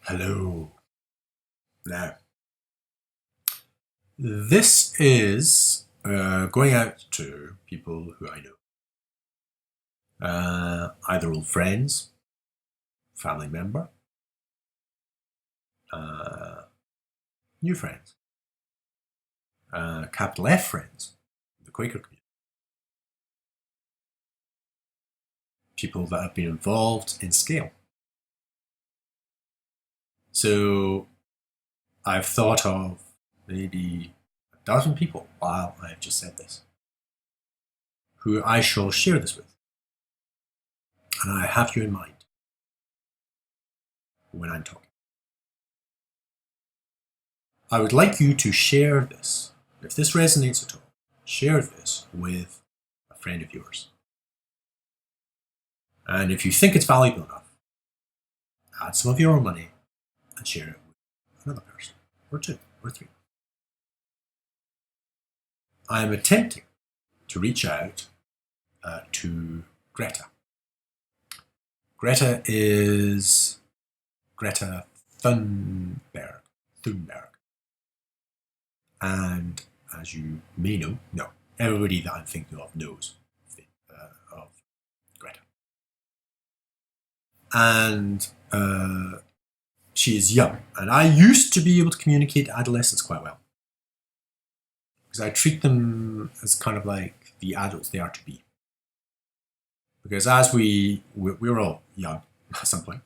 Hello. Now, this is going out to people who I know. Either old friends, family member, new friends, capital F friends, the Quaker community. People that have been involved in scale. So I've thought of maybe a dozen people while I've just said this, who I shall share this with. And I have you in mind when I'm talking. I would like you to share this. If this resonates at all, share this with a friend of yours. And if you think it's valuable enough, add some of your own money and share it with another person, or two, or three. I am attempting to reach out to Greta. Greta is Greta Thunberg. And as you may know, no, everybody that I'm thinking of knows of Greta. And she is young. And I used to be able to communicate to adolescents quite well, because I treat them as kind of like the adults they are to be. Because as we're all young at some point,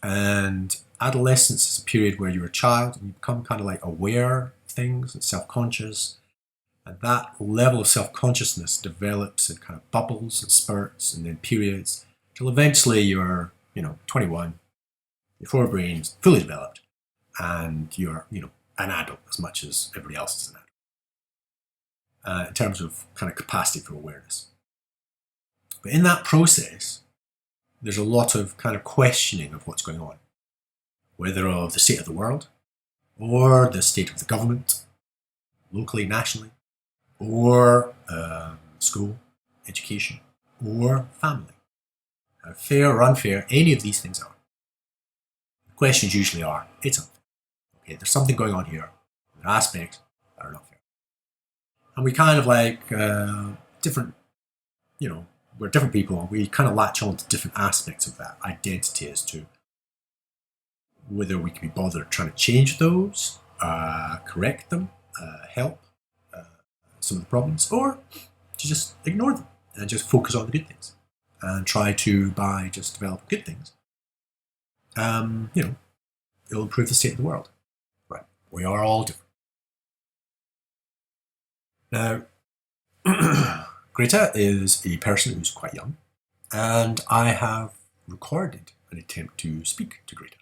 and adolescence is a period where you're a child and you become kind of like aware of things and self-conscious, and that level of self-consciousness develops in kind of bubbles and spurts and then periods till eventually you're 21, your forebrain's fully developed, and you're an adult as much as everybody else is an adult in terms of kind of capacity for awareness. But in that process, there's a lot of kind of questioning of what's going on, whether of the state of the world, or the state of the government, locally, nationally, or school, education, or family. How fair or unfair any of these things are. The questions usually are, it's unfair. Okay, there's something going on here. There are aspects that are not fair. And we kind of like different, we're different people, we kind of latch on to different aspects of that identity as to whether we can be bothered trying to change those, correct them, help some of the problems, or to just ignore them and just focus on the good things and try to, by just developing good things, it'll improve the state of the world. Right, we are all different. Now, Greta is a person who's quite young, and I have recorded an attempt to speak to Greta.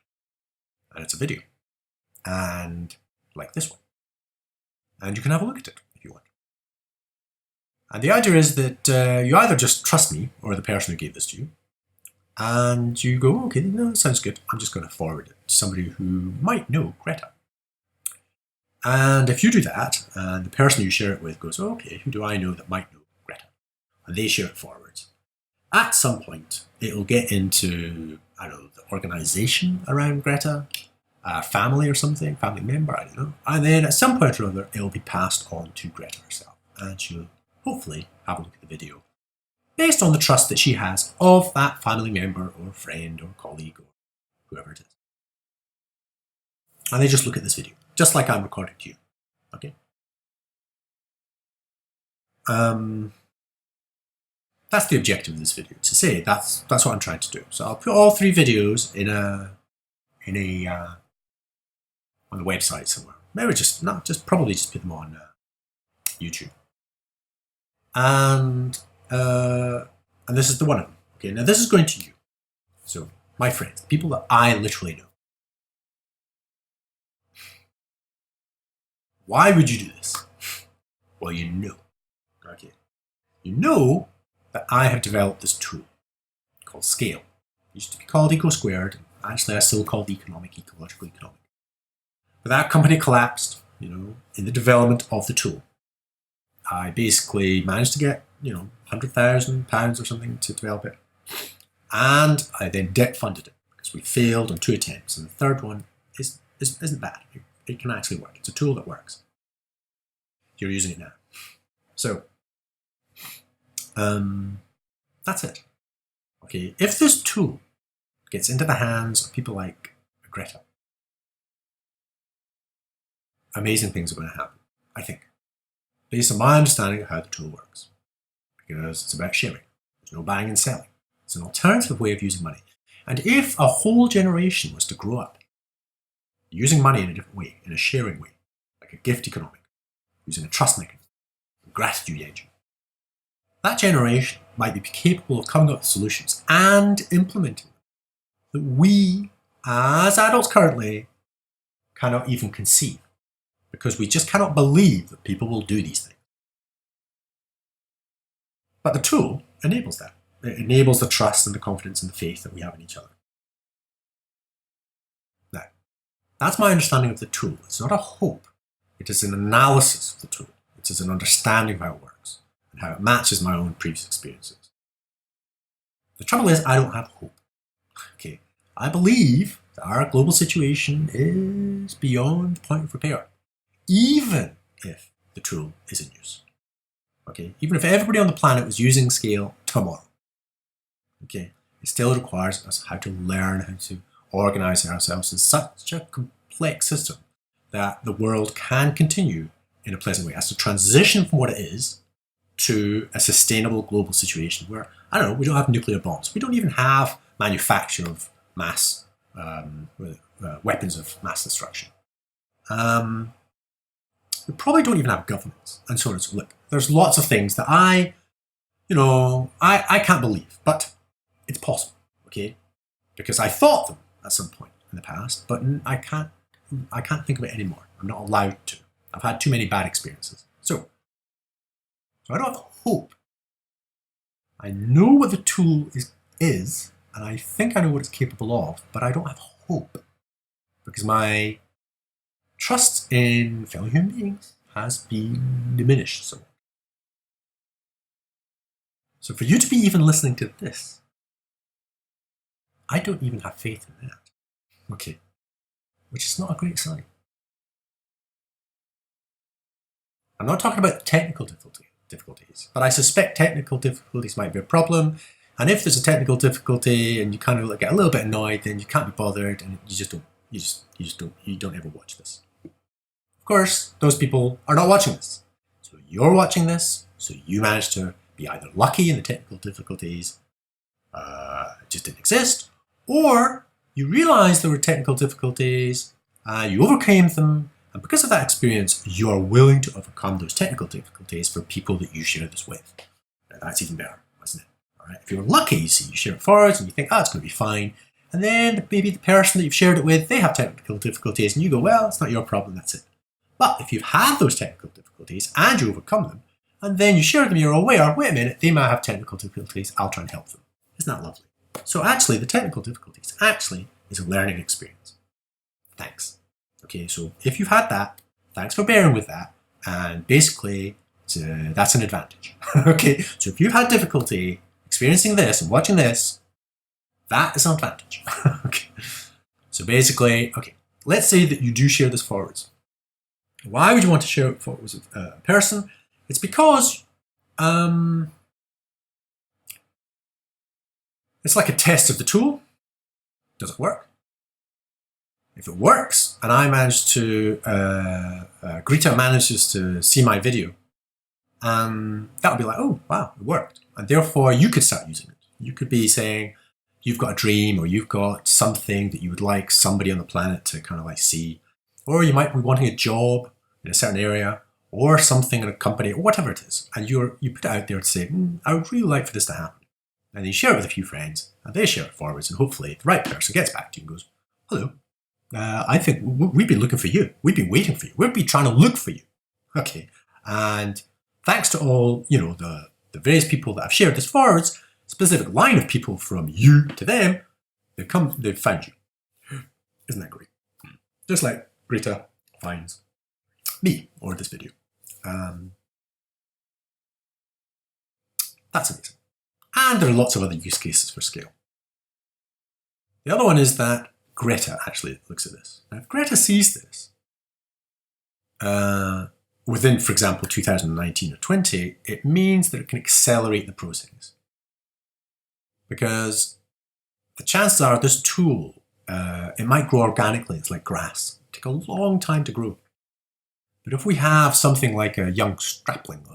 And it's a video, and like this one. And you can have a look at it if you want. And the idea is that you either just trust me or the person who gave this to you, and you go, okay, no, that sounds good. I'm just going to forward it to somebody who might know Greta. And if you do that, and the person you share it with goes, oh, okay, who do I know that might know Greta? And they share it forwards. At some point, it'll get into, I don't know, the organization around Greta, family or something, family member, I don't know. And then at some point or other, it'll be passed on to Greta herself. And she'll hopefully have a look at the video based on the trust that she has of that family member or friend or colleague or whoever it is. And they just look at this video, just like I'm recording to you. Okay? That's the objective of this video, to say that's what I'm trying to do. So I'll put all three videos on the website somewhere. Maybe probably just put them on YouTube. And this is the one of them. Okay, now this is going to you. So my friends, people that I literally know. Why would you do this? Well, you know. Okay. You know that I have developed this tool called Scale. It used to be called Eco Squared. Actually, I still called ecological economic. But that company collapsed, in the development of the tool. I basically managed to get, £100,000 or something to develop it. And I then debt funded it because we failed on 2 attempts. And the third one, isn't bad. It can actually work. It's a tool that works. You're using it now. So that's it. Okay, if this tool gets into the hands of people like Greta, amazing things are going to happen, I think, based on my understanding of how the tool works. Because it's about sharing. There's no buying and selling. It's an alternative way of using money. And if a whole generation was to grow up using money in a different way, in a sharing way, like a gift economic, using a trust mechanism, a gratitude engine, that generation might be capable of coming up with solutions and implementing them that we, as adults currently, cannot even conceive, because we just cannot believe that people will do these things. But the tool enables that. It enables the trust and the confidence and the faith that we have in each other. Now, that's my understanding of the tool. It's not a hope. It is an analysis of the tool. It is an understanding of how it works and how it matches my own previous experiences. The trouble is, I don't have hope. Okay, I believe that our global situation is beyond the point of repair, even if the tool is in use. Okay, even if everybody on the planet was using scale tomorrow, okay, it still requires us how to learn how to organize ourselves in such a complex system that the world can continue in a pleasant way, as to transition from what it is to a sustainable global situation where, I don't know, we don't have nuclear bombs. We don't even have manufacture of mass weapons of mass destruction. We probably don't even have governance, and so on and so on. Look, there's lots of things that I can't believe, but it's possible, okay? Because I thought them at some point in the past, but I can't think of it anymore. I'm not allowed to. I've had too many bad experiences. So I don't have hope. I know what the tool is, and I think I know what it's capable of, but I don't have hope, because my trust in fellow human beings has been diminished somewhat. So for you to be even listening to this, I don't even have faith in that. Okay. Which is not a great sign. I'm not talking about technical difficulties, but I suspect technical difficulties might be a problem. And if there's a technical difficulty and you kind of get a little bit annoyed, then you can't be bothered, and you don't ever watch this. Of course, those people are not watching this. So you're watching this, so you managed to be either lucky in the technical difficulties just didn't exist, or you realized there were technical difficulties, you overcame them, and because of that experience, you are willing to overcome those technical difficulties for people that you share this with. Now, that's even better, isn't it? All right. If you're lucky, you see, you share it forwards and you think, it's going to be fine. And then maybe the person that you've shared it with, they have technical difficulties, and you go, well, it's not your problem, that's it. But if you've had those technical difficulties and you overcome them, and then you share them, you're aware, wait a minute, they might have technical difficulties, I'll try and help them. Isn't that lovely? So actually, the technical difficulties actually is a learning experience. Thanks. Okay, so if you've had that, thanks for bearing with that, and basically, that's an advantage. Okay, so if you've had difficulty experiencing this and watching this, that is an advantage. Okay, so basically, okay, let's say that you do share this forwards. Why would you want to share it forwards with a person? It's because it's like a test of the tool. Does it work? If it works, and I manage to, Greta manages to see my video, that would be like, oh, wow, it worked. And therefore, you could start using it. You could be saying, you've got a dream, or you've got something that you would like somebody on the planet to kind of like see. Or you might be wanting a job in a certain area, or something in a company, or whatever it is. And you put it out there to say, I would really like for this to happen. And you share it with a few friends, and they share it forwards, and hopefully the right person gets back to you and goes, hello, I think we've been looking for you. We've been waiting for you. We've been trying to look for you. Okay. And thanks to all, the various people that have shared this forwards, specific line of people from you to them, they've found you. Isn't that great? Just like Greta finds me or this video. That's amazing. And there are lots of other use cases for scale. The other one is that Greta actually looks at this. Now, if Greta sees this, within, for example, 2019 or 20, it means that it can accelerate the process. Because the chances are this tool, it might grow organically. It's like grass. It'll take a long time to grow. But if we have something like a young strapling,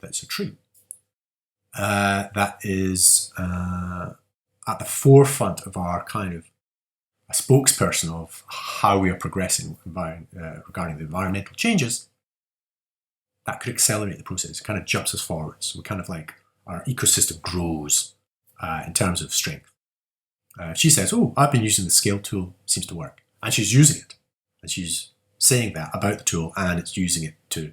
that's a tree, that is at the forefront of our kind of a spokesperson of how we are progressing regarding the environmental changes, that could accelerate the process. It kind of jumps us forward. So we kind of like our ecosystem grows in terms of strength. She says, oh, I've been using the scale tool, seems to work. And she's using it. And she's saying that about the tool, and it's using it to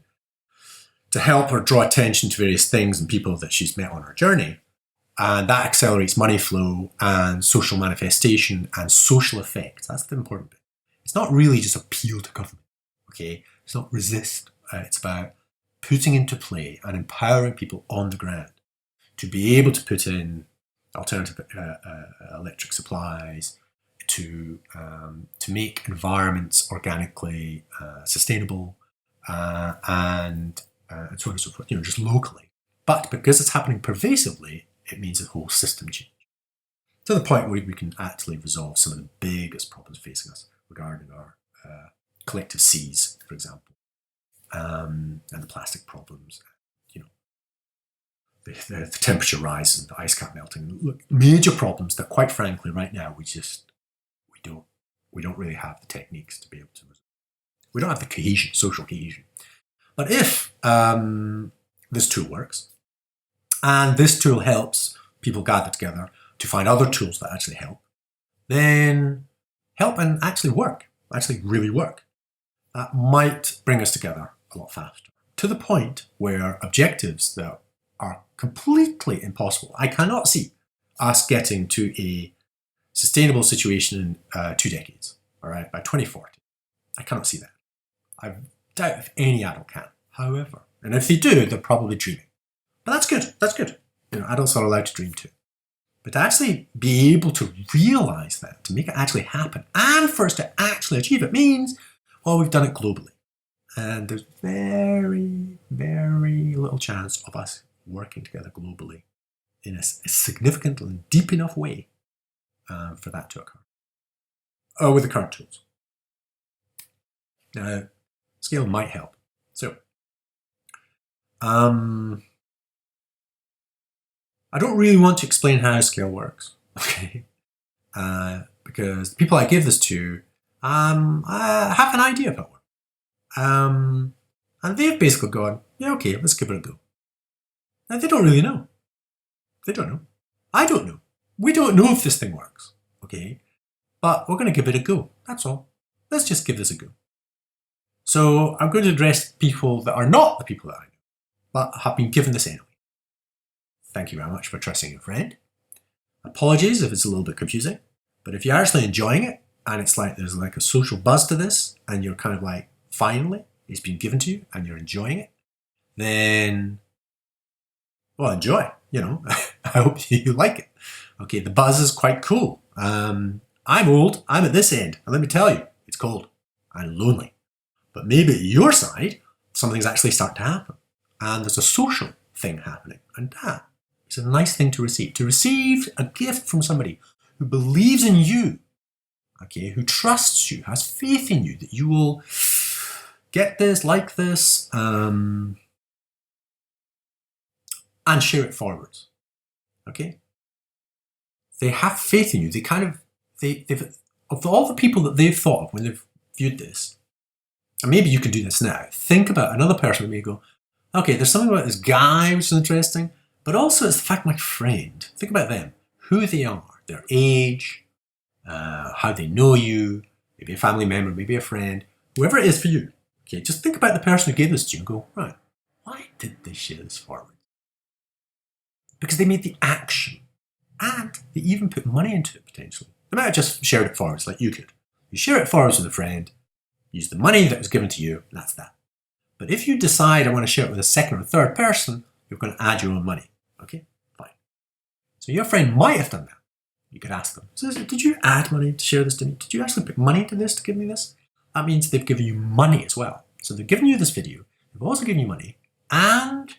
help her draw attention to various things and people that she's met on her journey. And that accelerates money flow and social manifestation and social effects. That's the important bit. It's not really just appeal to government, okay? It's not resist. It's about putting into play and empowering people on the ground to be able to put in alternative electric supplies, to make environments organically sustainable, and so on and so forth, just locally. But because it's happening pervasively, it means a whole system change. To the point where we can actually resolve some of the biggest problems facing us regarding our collective seas, for example, and the plastic problems, the temperature rise and the ice cap melting. Look, major problems that, quite frankly, right now we don't really have the techniques to be able to resolve. We don't have the cohesion, social cohesion. But if this tool works, and this tool helps people gather together to find other tools that actually help, then help and actually work, actually really work, that might bring us together a lot faster, to the point where objectives that are completely impossible. I cannot see us getting to a sustainable situation in 2 decades, all right, by 2040. I cannot see that. I doubt if any adult can, however. And if they do, they're probably dreaming. But that's good. That's good. Adults are allowed to dream too. But to actually be able to realize that, to make it actually happen, and for us to actually achieve it means, well, we've done it globally. And there's very, very little chance of us working together globally in a significant and deep enough way for that to occur. With the current tools. Now, scale might help. So, I don't really want to explain how scale works, okay? Because the people I give this to have an idea of how it works. And they've basically gone, yeah, okay, let's give it a go. Now, they don't really know. They don't know. I don't know. We don't know if this thing works, okay? But we're going to give it a go. That's all. Let's just give this a go. So I'm going to address people that are not the people that I know, but have been given this anyway. Thank you very much for trusting your friend. Apologies if it's a little bit confusing, but if you're actually enjoying it, and it's like there's like a social buzz to this, and you're kind of like, finally, it's been given to you, and you're enjoying it, then, well, enjoy, I hope you like it. Okay, the buzz is quite cool. I'm old, I'm at this end, and let me tell you, it's cold and lonely. But maybe at your side, something's actually starting to happen, and there's a social thing happening, and that is a nice thing to receive. To receive a gift from somebody who believes in you, okay, who trusts you, has faith in you, that you will get this, like this, and share it forwards, okay? They have faith in you. They kind of, they've, of all the people that they've thought of when they've viewed this, and maybe you can do this now, think about another person that may go, okay, there's something about this guy which is interesting, but also it's the fact my friend, think about them, who they are, their age, how they know you, maybe a family member, maybe a friend, whoever it is for you. Okay, just think about the person who gave this to you and go, right, why did they share this forward? Because they made the action, and they even put money into it potentially. They might have just shared it forwards like you could. You share it forwards with a friend, use the money that was given to you, and that's that. But if you decide I want to share it with a second or third person, you're going to add your own money. Okay, fine. So your friend might have done that. You could ask them, did you add money to share this to me? Did you actually put money into this to give me this? That means they've given you money as well. So they've given you this video, they've also given you money, and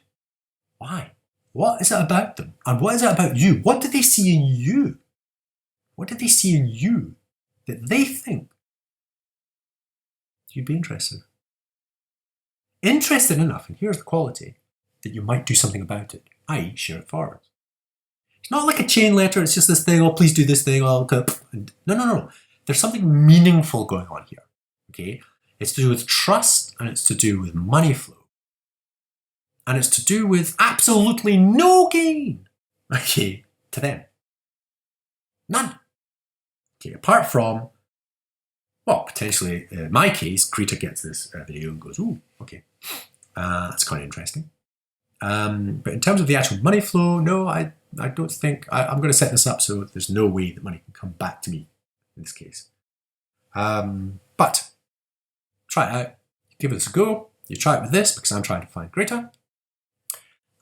why? What is it about them? And what is it about you? What did they see in you? What did they see in you that they think you'd be interested in? Interested enough, and here's the quality, that you might do something about it, i.e. share it forward. It's not like a chain letter, it's just this thing, oh, please do this thing, oh, no. There's something meaningful going on here, okay? It's to do with trust, and it's to do with money flow. And it's to do with absolutely no gain, okay, to them. None. Okay, apart from, well, potentially, in my case, Greta gets this video and goes, ooh, okay, that's kind of interesting. But in terms of the actual money flow, no, I don't think, I'm going to set this up so there's no way that money can come back to me in this case. But try it out, give it a go. You try it with this because I'm trying to find Greta,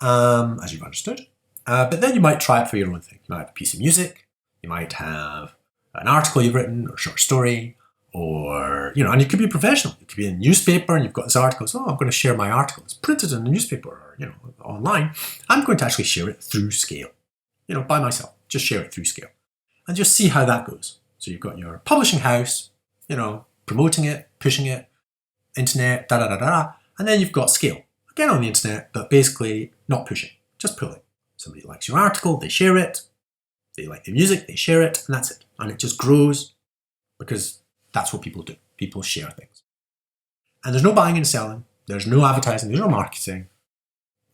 as you've understood. But then you might try it for your own thing. You might have a piece of music, you might have an article you've written or a short story, or, and it could be professional. It could be in a newspaper and you've got this article. So, I'm going to share my article. It's printed in the newspaper or, online. I'm going to actually share it through Scale, by myself. Just share it through Scale and just see how that goes. So you've got your publishing house, promoting it, pushing it, internet, and then you've got Scale, again on the internet, but basically not pushing, just pulling. Somebody likes your article, they share it, they like the music, they share it, and that's it. And it just grows because that's what people do. People share things. And there's no buying and selling, there's no advertising, there's no marketing.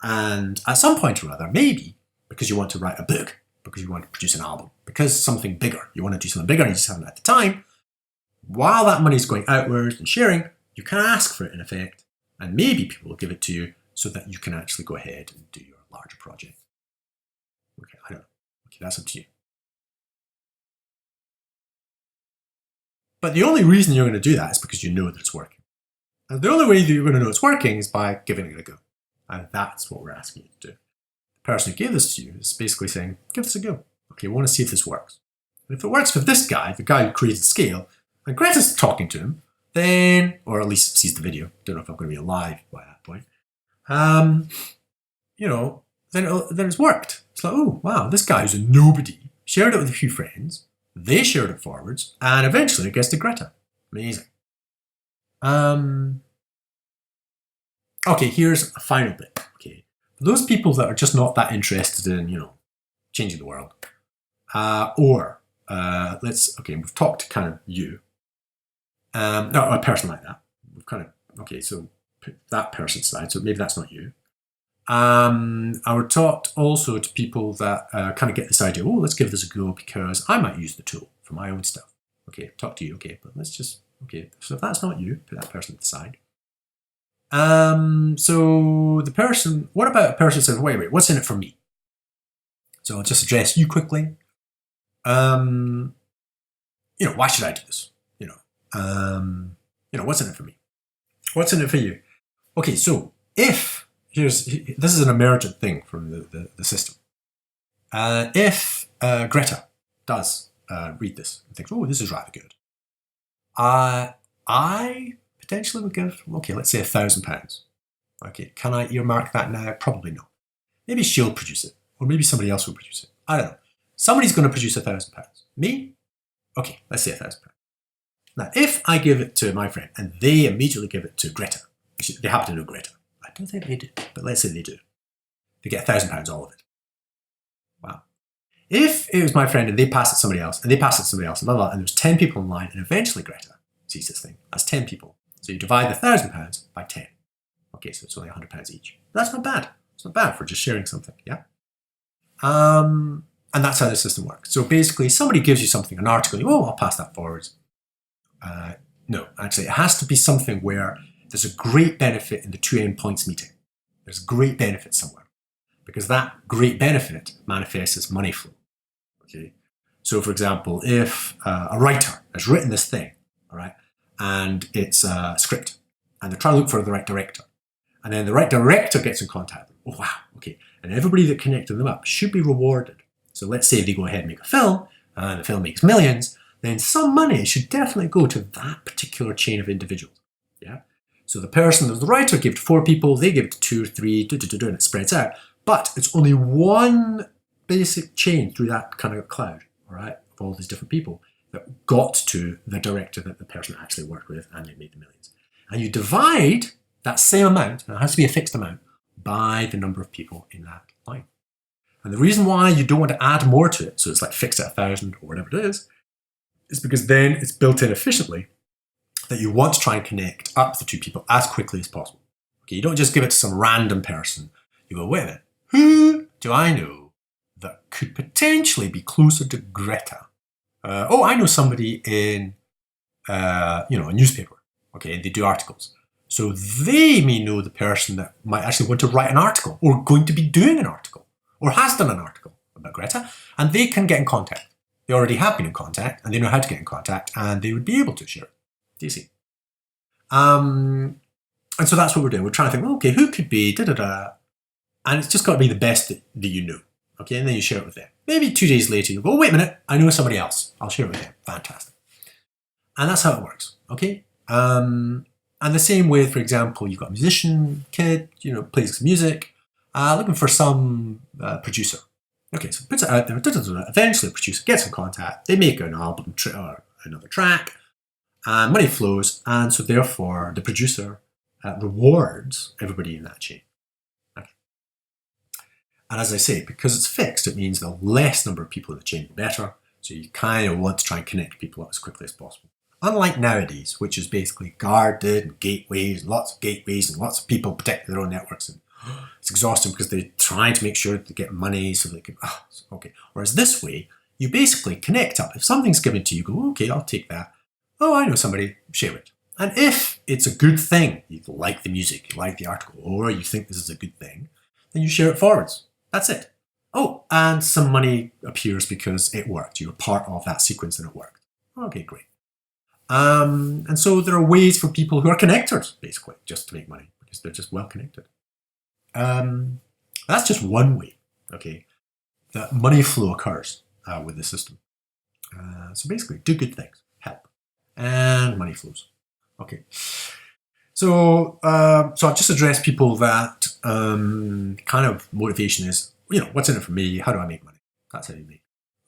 And at some point or other, maybe because you want to write a book, because you want to produce an album, because something bigger, you want to do something bigger and you just haven't at the time, while that money is going outwards and sharing, you can ask for it in effect, and maybe people will give it to you so that you can actually go ahead and do your larger project. Okay, I don't know. Okay, that's up to you. But the only reason you're going to do that is because you know that it's working. And the only way that you're going to know it's working is by giving it a go. And that's what we're asking you to do. The person who gave this to you is basically saying, give this a go. Okay, we want to see if this works. And if it works for this guy, the guy who created Scale, and Greta's talking to him, then, or at least sees the video, don't know if I'm going to be alive by that point, then it's worked. It's like, oh, wow, this guy who's a nobody shared it with a few friends, they shared it forwards, and eventually it gets to Greta. Amazing. Okay, here's a final bit. Okay, for those people that are just not that interested in, changing the world, we've talked to kind of you, a person like that. We've kind of, okay, so put that person aside, so maybe that's not you. I would talk also to people that kind of get this idea, oh, let's give this a go because I might use the tool for my own stuff. Okay, talk to you, okay, but let's just, okay, so if that's not you, put that person to the side. So the person, what about a person who says, wait, what's in it for me? So I'll just address you quickly. Why should I do this? What's in it for me? What's in it for you? Okay, so this is an emergent thing from the system. If Greta does read this and thinks, oh, this is rather good, I potentially would give, okay, let's say £1,000. Okay, can I earmark that now? Probably not. Maybe she'll produce it, or maybe somebody else will produce it. I don't know. Somebody's going to produce £1,000. Me? Okay, let's say £1,000. Now, if I give it to my friend and they immediately give it to Greta, they happen to know Greta. I don't think they do, but let's say they do. They get £1,000, all of it. Wow. If it was my friend and they pass it to somebody else, and they pass it to somebody else, and blah, blah, and there's 10 people in line, and eventually Greta sees this thing. That's 10 people. So you divide the £1,000 by 10. Okay, so it's only £100 each. That's not bad. It's not bad for just sharing something, yeah? And that's how the system works. So basically, somebody gives you something, an article, I'll pass that forward. No, actually, it has to be something where there's a great benefit in the two endpoints meeting. There's great benefit somewhere, because that great benefit manifests as money flow. Okay, so for example, if a writer has written this thing, all right, and it's a script, and they're trying to look for the right director, and then the right director gets in contact with them. Oh wow, okay, and everybody that connected them up should be rewarded. So let's say they go ahead and make a film, and the film makes millions, then some money should definitely go to that particular chain of individuals. Yeah. So the person, the writer, gave to 4 people, they give to 2 or 3, and it spreads out. But it's only one basic chain through that kind of cloud, all right, of all these different people that got to the director that the person actually worked with, and they made the millions. And you divide that same amount, and it has to be a fixed amount, by the number of people in that line. And the reason why you don't want to add more to it, so it's like fixed at 1,000 or whatever it is because then it's built in efficiently that you want to try and connect up the 2 people as quickly as possible. Okay, you don't just give it to some random person. You go, wait a minute, who do I know that could potentially be closer to Greta? I know somebody in, a newspaper. Okay, and they do articles. So they may know the person that might actually want to write an article, or going to be doing an article, or has done an article about Greta, and they can get in contact. They already have been in contact, and they know how to get in contact, and they would be able to share it. Do you see? And so that's what we're doing. We're trying to think, okay, who could be da-da-da? And it's just got to be the best that you know. Okay, and then you share it with them. Maybe 2 days later, you go, oh, wait a minute, I know somebody else. I'll share it with them. Fantastic. And that's how it works. Okay? And the same with, for example, you've got a musician kid, plays some music, looking for some producer. Okay, so puts it out there. Eventually, a producer gets in contact. They make an album or another track. And money flows, and so therefore the producer rewards everybody in that chain. Okay. And as I say, because it's fixed, it means the less number of people in the chain, the better. So you kind of want to try and connect people up as quickly as possible. Unlike nowadays, which is basically guarded, and gateways, lots of gateways, and lots of people protecting their own networks. And it's exhausting because they're trying to make sure that they get money so they can, okay. Whereas this way, you basically connect up. If something's given to you, go, okay, I'll take that. Oh, I know somebody, share it. And if it's a good thing, you like the music, you like the article, or you think this is a good thing, then you share it forwards. That's it. Oh, and some money appears because it worked. You were part of that sequence and it worked. Okay, great. And so there are ways for people who are connectors, basically, just to make money, because they're just well connected. That's just one way, okay, that money flow occurs with the system. So basically, do good things, help. And money flows. Okay. So I've just addressed people that kind of motivation is, what's in it for me? How do I make money? That's how you make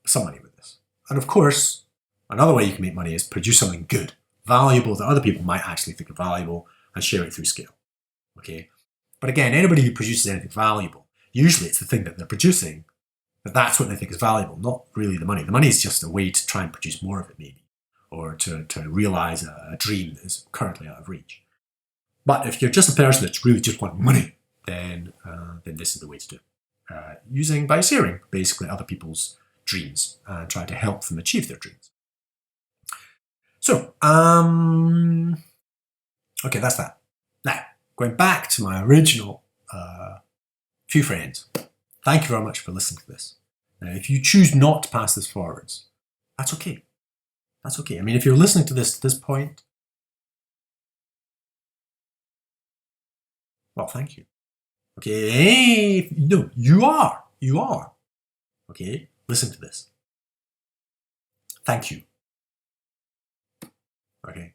some money with this. And of course, another way you can make money is produce something good, valuable that other people might actually think are valuable and share it through scale. Okay. But again, anybody who produces anything valuable, usually it's the thing that they're producing, that's what they think is valuable, not really the money. The money is just a way to try and produce more of it, maybe, or to realize a dream that is currently out of reach. But if you're just a person that's really just wanting money, then this is the way to do it. By sharing basically other people's dreams and trying to help them achieve their dreams. So, okay, that's that. Now, going back to my original few friends, thank you very much for listening to this. Now, if you choose not to pass this forwards, that's okay. That's okay. I mean, if you're listening to this at this point, well, thank you. Okay, hey, no, you are. Okay, listen to this. Thank you. Okay.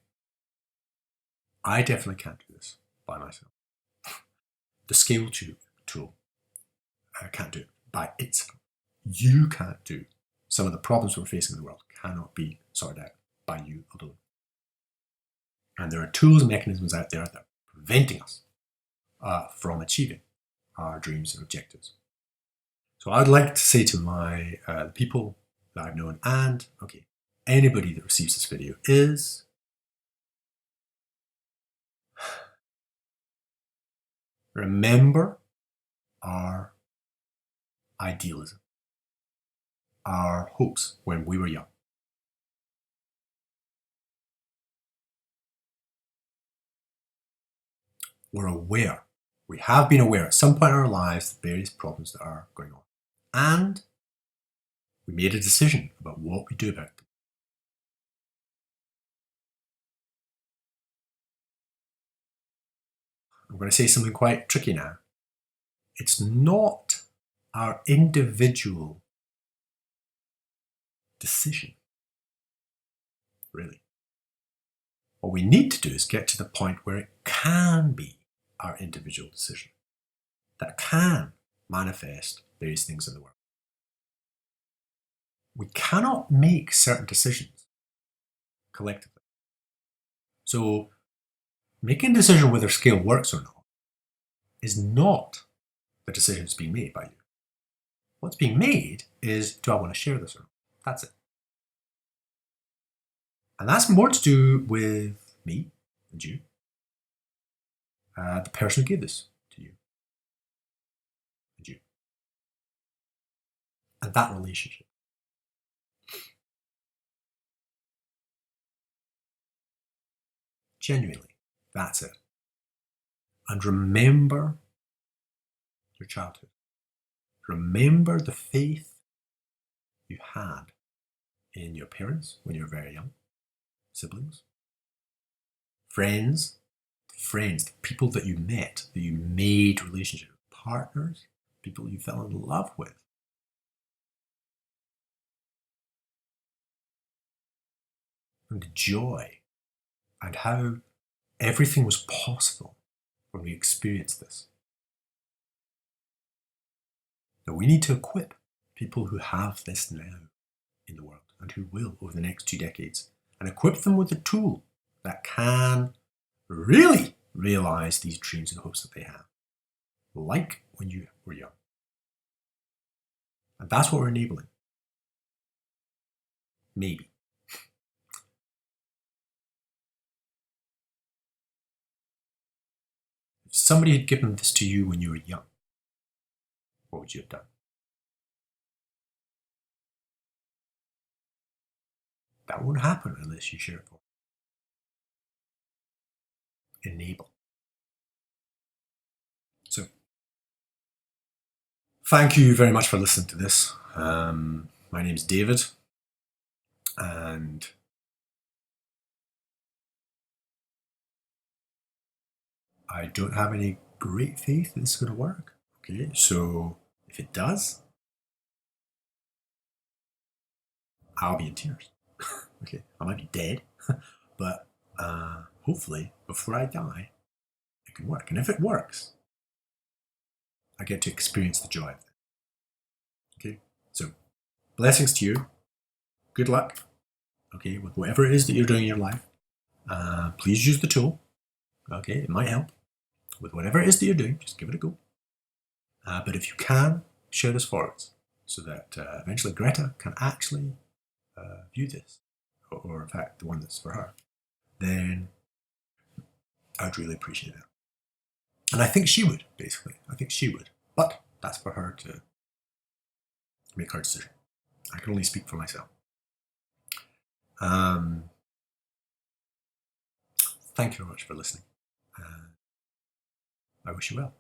I definitely can't do this by myself. The scale tool can't do it by itself. You can't do some of the problems we're facing in the world cannot be sorted out by you alone. And there are tools and mechanisms out there that are preventing us from achieving our dreams and objectives. So I'd like to say to my people that I've known and, okay, anybody that receives this video is remember our idealism, our hopes when we were young. We're aware, we have been aware at some point in our lives of various problems that are going on. And we made a decision about what we do about them. I'm going to say something quite tricky now. It's not our individual decision, really. What we need to do is get to the point where it can be our individual decision that can manifest various things in the world. We cannot make certain decisions collectively. So making a decision whether scale works or not is not the decision that's being made by you. What's being made is, do I want to share this or not? That's it. And that's more to do with me and you, the person who gave this to you and you, and that relationship. Genuinely, that's it. And remember your childhood. Remember the faith you had in your parents when you were very young, siblings, friends, the people that you met, that you made relationships with, partners, people you fell in love with. And the joy and how everything was possible when we experienced this. Now we need to equip people who have this now in the world and who will over the next 2 decades, and equip them with a tool that can really realize these dreams and hopes that they have, like when you were young. And that's what we're enabling. Maybe. If somebody had given this to you when you were young, what would you have done? That won't happen unless you share it for. Enable. So, thank you very much for listening to this. My name's David, and I don't have any great faith that this is going to work. Okay, so if it does, I'll be in tears. Okay, I might be dead, but hopefully before I die, it can work. And if it works, I get to experience the joy of it. Okay, so blessings to you. Good luck. Okay, with whatever it is that you're doing in your life. Please use the tool. Okay, it might help. With whatever it is that you're doing, just give it a go. But if you can, share this forwards so that eventually Greta can actually view this, or in fact the one that's for her, then I'd really appreciate it. And I think she would, basically. I think she would. But that's for her to make her decision. I can only speak for myself. Thank you very much for listening. I wish you well.